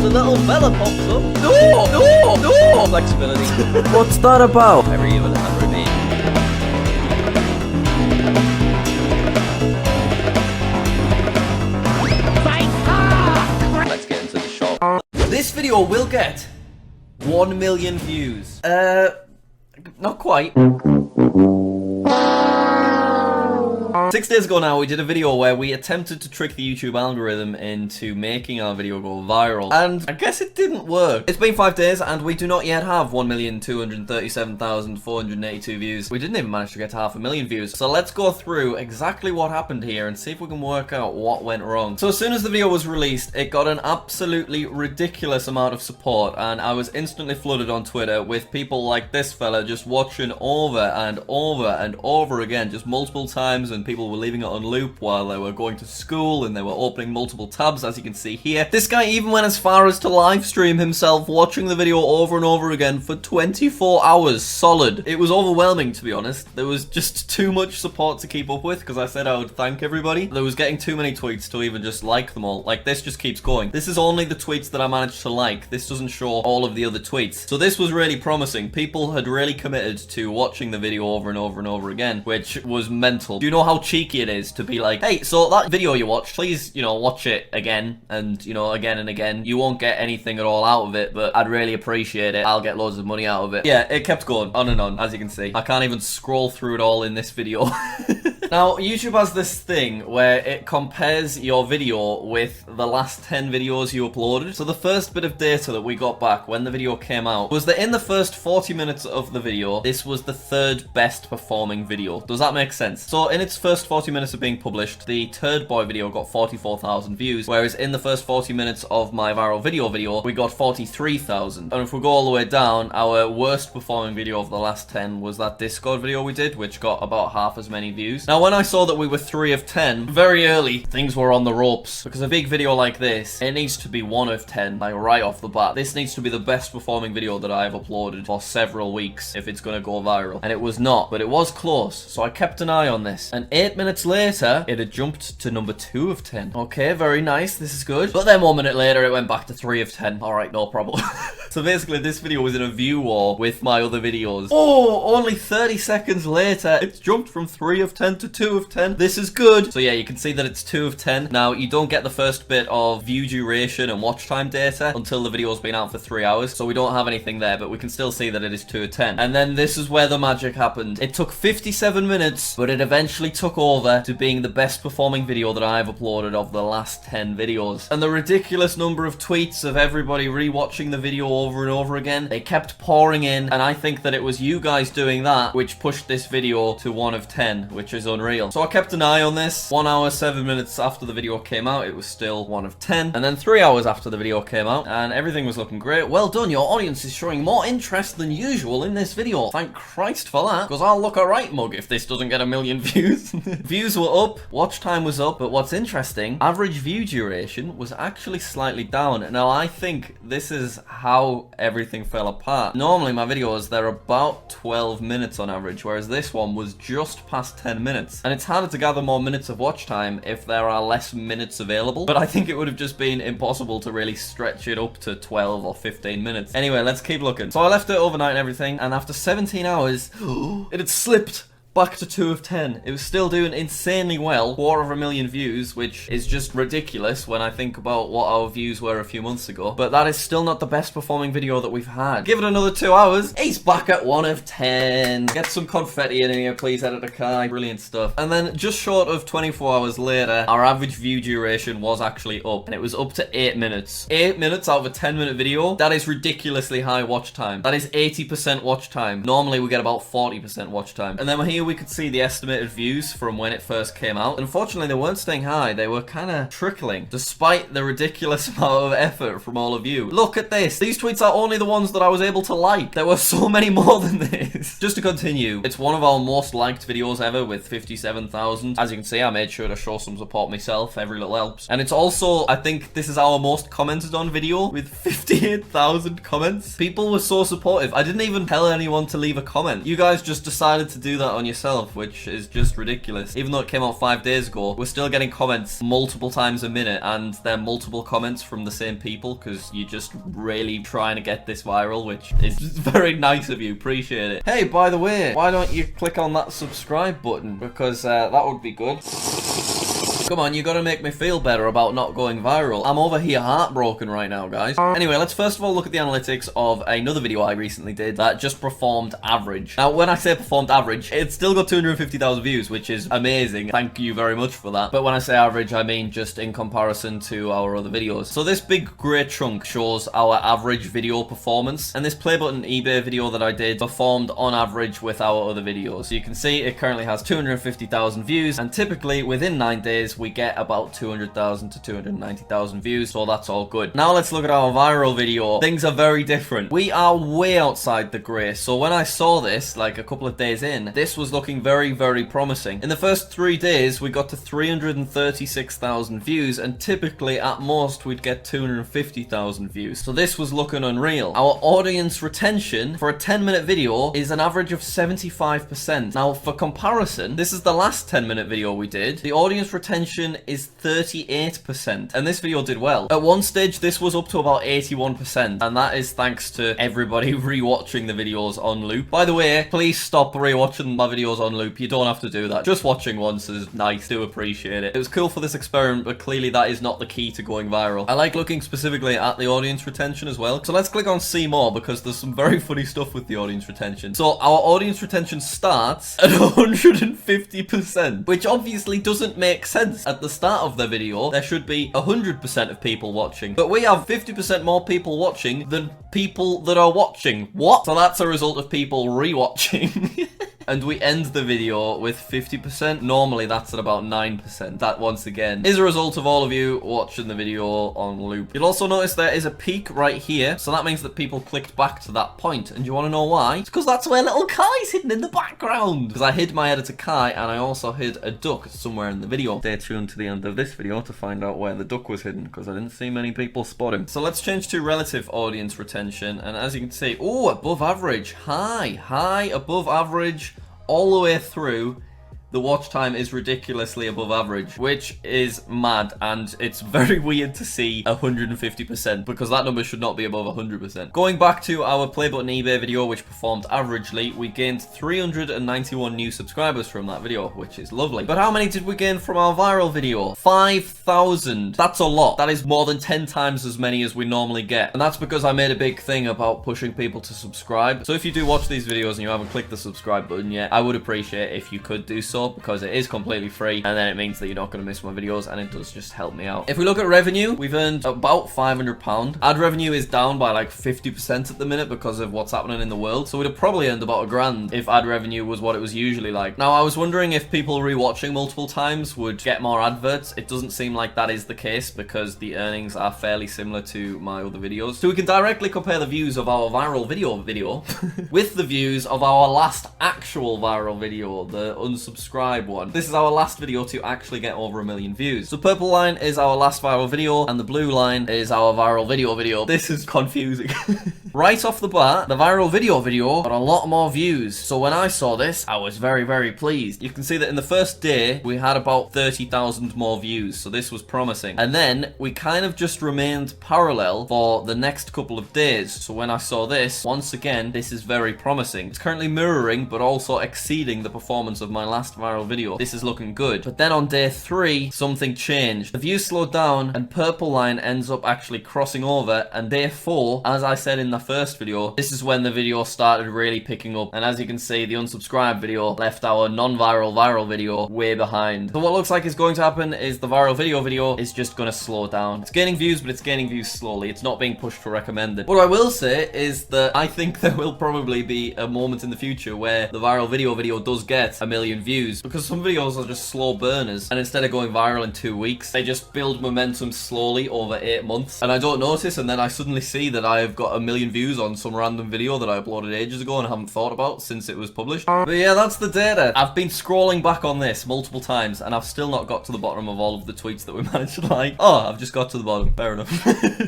a little fella pops up. No! Flexibility. What's that about? Every evil has a name. Let's get into the shop. This video will get 1 million views. Not quite. 6 days ago now, we did a video where we attempted to trick the YouTube algorithm into making our video go viral, and I guess it didn't work. It's been 5 days, and we do not yet have 1,237,482 views. We didn't even manage to get to 500,000 views. So let's go through exactly what happened here and see if we can work out what went wrong. So as soon as the video was released, it got an absolutely ridiculous amount of support, and I was instantly flooded on Twitter with people like this fella just watching over and over and over again, just multiple times, and people were leaving it on loop while they were going to school, and they were opening multiple tabs, as you can see here. This guy even went as far as to live stream himself watching the video over and over again for 24 hours solid. It was overwhelming, to be honest. There was just too much support to keep up with, because I said I would thank everybody. There was getting too many tweets to even just like them all. Like, this just keeps going. This is only the tweets that I managed to like. This doesn't show all of the other tweets. So this was really promising. People had really committed to watching the video over and over and over again, which was mental. Do you know how cheeky it is to be like, hey, so that video you watched, please, you know, watch it again and, you know, again and again. You won't get anything at all out of it, but I'd really appreciate it. I'll get loads of money out of it. Yeah, it kept going on and on, as you can see. I can't even scroll through it all in this video. Now, YouTube has this thing where it compares your video with the last 10 videos you uploaded. So the first bit of data that we got back when the video came out was that in the first 40 minutes of the video, this was the third best performing video. Does that make sense? So in its first 40 minutes of being published, the Turd Boy video got 44,000 views, whereas in the first 40 minutes of my viral video, we got 43,000. And if we go all the way down, our worst performing video of the last 10 was that Discord video we did, which got about half as many views. Now, when I saw that we were 3 of 10, very early, things were on the ropes, because a big video like this, it needs to be 1 of 10, like right off the bat. This needs to be the best performing video that I've uploaded for several weeks if it's gonna go viral. And it was not, but it was close, so I kept an eye on this. And 8 minutes later, it had jumped to number 2 of 10. Okay, very nice, this is good. But then 1 minute later, it went back to 3 of 10. Alright, no problem. So basically, this video was in a view war with my other videos. Oh, only 30 seconds later, it's jumped from 3 of 10 to 2 of 10. This is good. So yeah, you can see that it's 2 of 10. Now, you don't get the first bit of view duration and watch time data until the video's been out for 3 hours. So we don't have anything there, but we can still see that it is 2 of 10. And then this is where the magic happened. It took 57 minutes, but it eventually took over to being the best performing video that I've uploaded of the last 10 videos. And the ridiculous number of tweets of everybody rewatching the video over and over again, they kept pouring in, and I think that it was you guys doing that which pushed this video to 1 of 10, which is unreal. So I kept an eye on this. 1 hour, 7 minutes after the video came out, it was still 1 of 10. And then 3 hours after the video came out, and everything was looking great. Well done, your audience is showing more interest than usual in this video. Thank Christ for that, because I'll look a right mug if this doesn't get 1 million views. Views were up, watch time was up, but what's interesting, average view duration was actually slightly down. Now, I think this is how everything fell apart. Normally, my videos, they're about 12 minutes on average, whereas this one was just past 10 minutes. And it's harder to gather more minutes of watch time if there are less minutes available, but I think it would have just been impossible to really stretch it up to 12 or 15 minutes. Anyway, let's keep looking. So I left it overnight and everything, and after 17 hours, it had slipped back to 2 of 10. It was still doing insanely well, 250,000 views, which is just ridiculous when I think about what our views were a few months ago. But that is still not the best performing video that we've had. Give it another 2 hours, he's back at 1 of 10. Get some confetti in here, please, Editor Kai. Brilliant stuff. And then just short of 24 hours later, our average view duration was actually up, and it was up to 8 minutes. 8 minutes out of a 10-minute video, that is ridiculously high watch time. That is 80% watch time. Normally we get about 40% watch time. And then here we could see the estimated views from when it first came out. Unfortunately, they weren't staying high. They were kind of trickling, despite the ridiculous amount of effort from all of you. Look at this. These tweets are only the ones that I was able to like. There were so many more than this. Just to continue, it's one of our most liked videos ever with 57,000. As you can see, I made sure to show some support myself. Every little helps. And it's also, I think this is our most commented on video with 58,000 comments. People were so supportive. I didn't even tell anyone to leave a comment. You guys just decided to do that on your yourself, which is just ridiculous. Even though it came out 5 days ago, we're still getting comments multiple times a minute, and they're multiple comments from the same people, because you're just really trying to get this viral, which is very nice of you. Appreciate it. Hey, by the way, why don't you click on that subscribe button? Because that would be good. Come on, you gotta make me feel better about not going viral. I'm over here heartbroken right now, guys. Anyway, let's first of all look at the analytics of another video I recently did that just performed average. Now, when I say performed average, it's still got 250,000 views, which is amazing. Thank you very much for that. But when I say average, I mean just in comparison to our other videos. So this big grey chunk shows our average video performance, and this play button eBay video that I did performed on average with our other videos. So you can see it currently has 250,000 views, and typically within 9 days, we get about 200,000 to 290,000 views, so that's all good. Now let's look at our viral video. Things are very different. We are way outside the grey, so when I saw this, like a couple of days in, this was looking very, very promising. In the first 3 days, we got to 336,000 views, and typically, at most, we'd get 250,000 views. So this was looking unreal. Our audience retention for a 10-minute video is an average of 75%. Now, for comparison, this is the last 10-minute video we did. The audience retention is 38%, and this video did well. At one stage, this was up to about 81%, and that is thanks to everybody rewatching the videos on loop. By the way, please stop rewatching my videos on loop. You don't have to do that. Just watching once is nice. Do appreciate it. It was cool for this experiment, but clearly that is not the key to going viral. I like looking specifically at the audience retention as well. So let's click on see more, because there's some very funny stuff with the audience retention. So our audience retention starts at 150%, which obviously doesn't make sense. At the start of the video, there should be 100% of people watching, but we have 50% more people watching than people that are watching. What? So that's a result of people rewatching. And we end the video with 50%. Normally, that's at about 9%. That, once again, is a result of all of you watching the video on loop. You'll also notice there is a peak right here, so that means that people clicked back to that point. And you want to know why? It's because that's where little Kai's hidden in the background. Because I hid my editor Kai, and I also hid a duck somewhere in the video. Stay tuned to the end of this video to find out where the duck was hidden, because I didn't see many people spot him. So let's change to relative audience retention, and as you can see, oh, above average, high, above average, all the way through. The watch time is ridiculously above average, which is mad, and it's very weird to see 150%, because that number should not be above 100%. Going back to our play button eBay video, which performed averagely, we gained 391 new subscribers from that video, which is lovely. But how many did we gain from our viral video? 5,000. That's a lot. That is more than 10 times as many as we normally get. And that's because I made a big thing about pushing people to subscribe. So if you do watch these videos and you haven't clicked the subscribe button yet, I would appreciate if you could do so, because it is completely free, and then it means that you're not going to miss my videos, and it does just help me out. If we look at revenue, we've earned about £500. Ad revenue is down by like 50% at the minute because of what's happening in the world, so we'd have probably earned about £1,000 if ad revenue was what it was usually like. Now, I was wondering if people rewatching multiple times would get more adverts. It doesn't seem like that is the case, because the earnings are fairly similar to my other videos. So we can directly compare the views of our viral video with the views of our last actual viral video, the unsubscribed one. This is our last video to actually get over 1 million views. The purple line is our last viral video, and the blue line is our viral video. This is confusing. Right off the bat, the viral video got a lot more views. So when I saw this, I was very, very pleased. You can see that in the first day, we had about 30,000 more views. So this was promising. And then we kind of just remained parallel for the next couple of days. So when I saw this, once again, this is very promising. It's currently mirroring, but also exceeding the performance of my last viral video. This is looking good. But then on day 3, something changed. The views slowed down, and purple line ends up actually crossing over. And day 4, as I said in the first video, this is when the video started really picking up. And as you can see, the unsubscribed video left our non-viral viral video way behind. So what looks like is going to happen is the viral video is just going to slow down. It's gaining views, but it's gaining views slowly. It's not being pushed for recommended. What I will say is that I think there will probably be a moment in the future where the viral video does get 1 million views. views, because some videos are just slow burners, and instead of going viral in 2 weeks, they just build momentum slowly over 8 months, and I don't notice, and then I suddenly see that I've got 1 million views on some random video that I uploaded ages ago and I haven't thought about since it was published. But yeah, that's the data. I've been scrolling back on this multiple times, and I've still not got to the bottom of all of the tweets that we managed to like. Oh, I've just got to the bottom. Fair enough.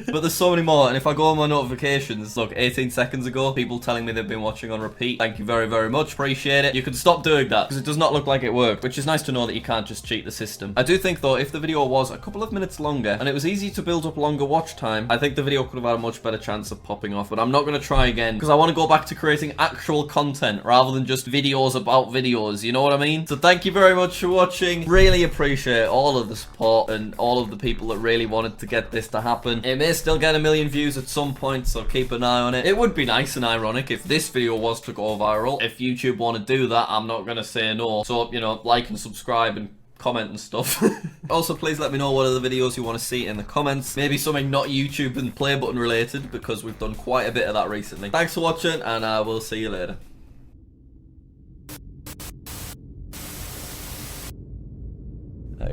But there's so many more, and if I go on my notifications, look, 18 seconds ago, people telling me they've been watching on repeat. Thank you very, very much. Appreciate it. You can stop doing that, because it does not look like it worked, which is nice to know that you can't just cheat the system. I do think, though, if the video was a couple of minutes longer, and it was easy to build up longer watch time, I think the video could have had a much better chance of popping off, but I'm not going to try again, because I want to go back to creating actual content, rather than just videos about videos, you know what I mean? So thank you very much for watching. Really appreciate all of the support, and all of the people that really wanted to get this to happen. It may still get 1 million views at some point, so keep an eye on it. It would be nice and ironic if this video was to go viral. If YouTube want to do that, I'm not going to say no. So, you know, like and subscribe and comment and stuff. Also, please let me know what other videos you want to see in the comments. Maybe something not YouTube and play button related, because we've done quite a bit of that recently. Thanks for watching, and I will see you later.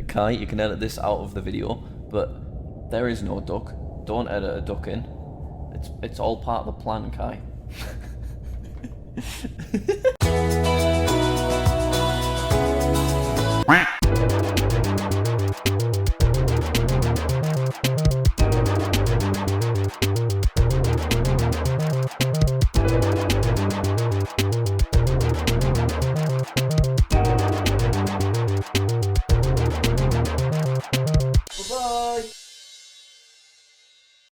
Kai, you can edit this out of the video, but there is no duck. Don't edit a duck in. It's all part of the plan, Kai.